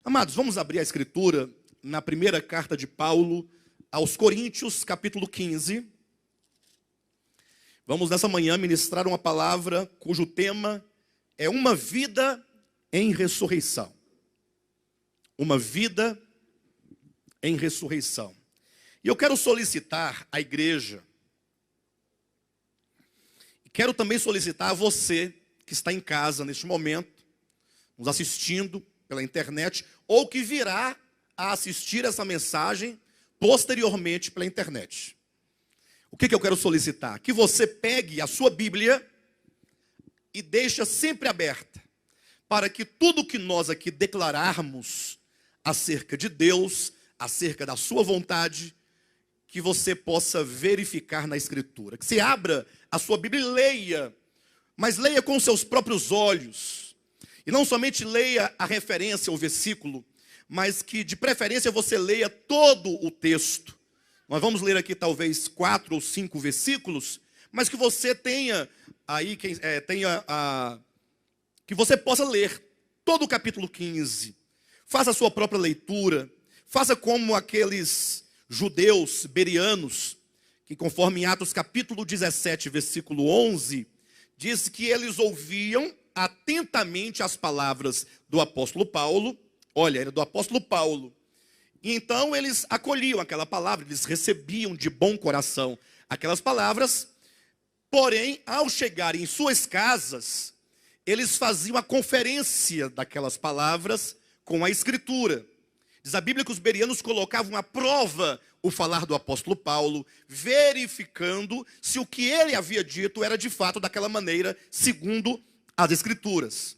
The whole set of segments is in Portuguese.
Amados, vamos abrir a escritura na primeira carta de Paulo aos Coríntios, capítulo 15. Vamos nessa manhã ministrar uma palavra cujo tema é uma vida em ressurreição. Uma vida em ressurreição. E eu quero solicitar à igreja, e quero também solicitar a você que está em casa neste momento, nos assistindo pela internet, ou que virá a assistir essa mensagem posteriormente pela internet. O que eu quero solicitar? Que você pegue a sua Bíblia e deixe sempre aberta, para que tudo que nós aqui declararmos acerca de Deus, acerca da sua vontade, que você possa verificar na Escritura. Que você abra a sua Bíblia e leia, mas leia com os seus próprios olhos. E não somente leia a referência, o versículo, mas que de preferência você leia todo o texto. Nós vamos ler aqui talvez 4 ou 5 versículos, mas que você tenha aí, que você possa ler todo o capítulo 15. Faça a sua própria leitura. Faça como aqueles judeus bereanos, que conforme em Atos capítulo 17, versículo 11, diz que eles ouviam atentamente as palavras do apóstolo Paulo. Olha, era do apóstolo Paulo. E então eles acolhiam aquela palavra, eles recebiam de bom coração aquelas palavras. Porém, ao chegarem em suas casas, eles faziam a conferência daquelas palavras com a Escritura. Diz a Bíblia que os bereanos colocavam à prova o falar do apóstolo Paulo, verificando se o que ele havia dito era de fato daquela maneira, segundo as Escrituras.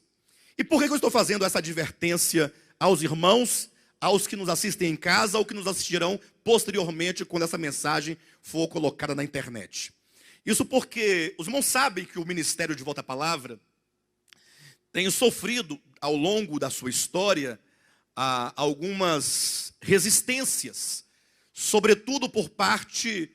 E por que eu estou fazendo essa advertência aos irmãos, aos que nos assistem em casa, ou que nos assistirão posteriormente quando essa mensagem for colocada na internet? Isso porque os irmãos sabem que o Ministério de Volta à Palavra tem sofrido ao longo da sua história algumas resistências, sobretudo por parte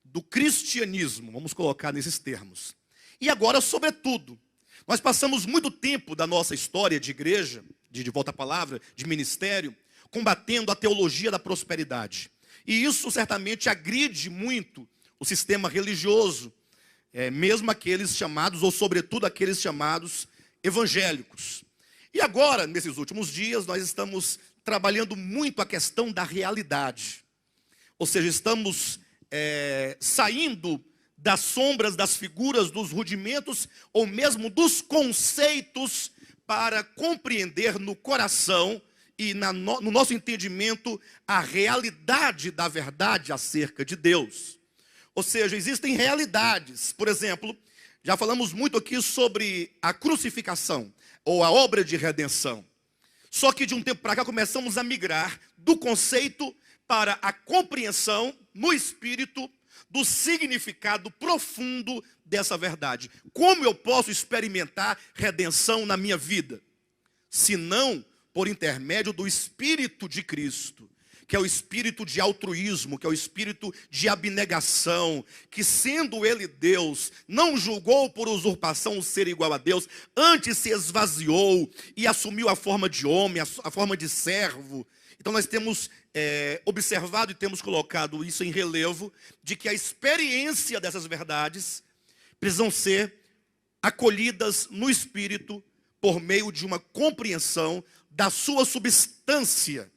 do cristianismo, vamos colocar nesses termos. E agora, sobretudo, nós passamos muito tempo da nossa história de igreja, de Volta à Palavra, de ministério, combatendo a teologia da prosperidade. E isso certamente agride muito o sistema religioso, mesmo aqueles chamados, ou sobretudo aqueles chamados evangélicos. E agora, nesses últimos dias, nós estamos trabalhando muito a questão da realidade. Ou seja, estamos saindo das sombras, das figuras, dos rudimentos, ou mesmo dos conceitos, para compreender no coração e no nosso entendimento a realidade da verdade acerca de Deus. Ou seja, existem realidades. Por exemplo, já falamos muito aqui sobre a crucificação, ou a obra de redenção. Só que de um tempo para cá começamos a migrar do conceito para a compreensão no espírito do significado profundo dessa verdade. Como eu posso experimentar redenção na minha vida? Se não por intermédio do Espírito de Cristo, que é o espírito de altruísmo, que é o espírito de abnegação, que sendo ele Deus, não julgou por usurpação o ser igual a Deus, antes se esvaziou e assumiu a forma de homem, a forma de servo. Então nós temos observado e temos colocado isso em relevo, de que a experiência dessas verdades precisam ser acolhidas no Espírito por meio de uma compreensão da sua substância,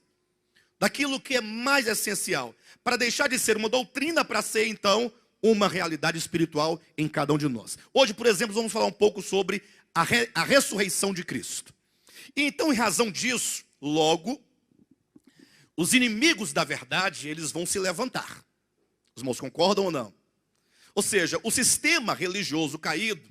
daquilo que é mais essencial, para deixar de ser uma doutrina, para ser então uma realidade espiritual em cada um de nós. Hoje, por exemplo, vamos falar um pouco sobre a ressurreição de Cristo. E então, em razão disso, logo, os inimigos da verdade, eles vão se levantar. Os irmãos concordam ou não? Ou seja, o sistema religioso caído,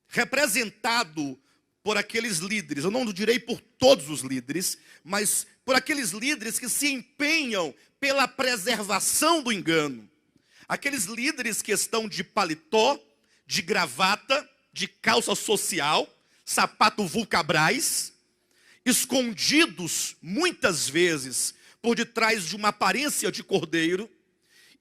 representado por aqueles líderes, eu não direi por todos os líderes, mas por aqueles líderes que se empenham pela preservação do engano. Aqueles líderes que estão de paletó, de gravata, de calça social, sapato vulcabrais, escondidos muitas vezes por detrás de uma aparência de cordeiro,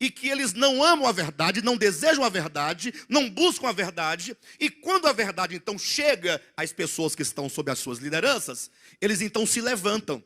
e que eles não amam a verdade, não desejam a verdade, não buscam a verdade, e quando a verdade então chega às pessoas que estão sob as suas lideranças, eles então se levantam